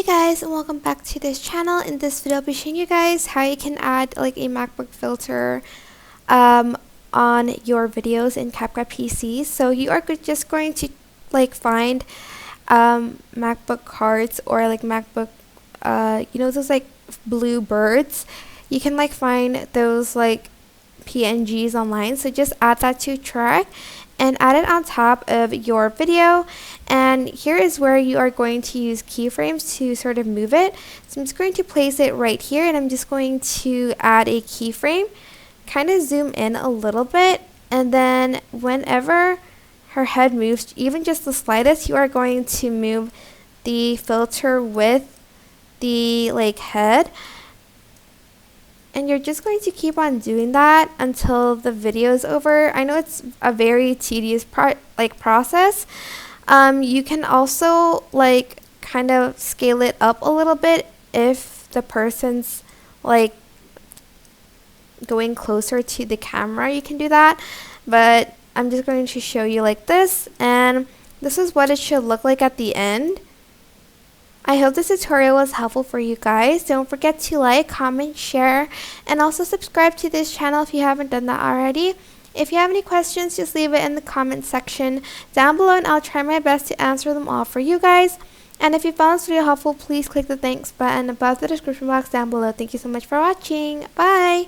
Hey guys, and welcome back to this channel. In this video I'll be showing you guys how you can add like a MacBook filter on your videos in CapCut PC. So you are just going to like find MacBook cards or like MacBook those like blue birds. You can like find those like PNGs online, so just add that to track and add it on top of your video. And here is where you are going to use keyframes to sort of move it. So I'm just going to place it right here, and I'm just going to add a keyframe, kind of zoom in a little bit, and then whenever her head moves, even just the slightest, you are going to move the filter with the like head. And you're just going to keep on doing that until the video is over. I know it's a very tedious process. You can also like kind of scale it up a little bit if the person's like going closer to the camera. You can do that, but I'm just going to show you like this, and this is what it should look like at the end. I hope this tutorial was helpful for you guys. Don't forget to like, comment, share, and also subscribe to this channel if you haven't done that already. If you have any questions, just leave it in the comment section down below, and I'll try my best to answer them all for you guys. And if you found this video helpful, please click the thanks button above the description box down below. Thank you so much for watching. Bye!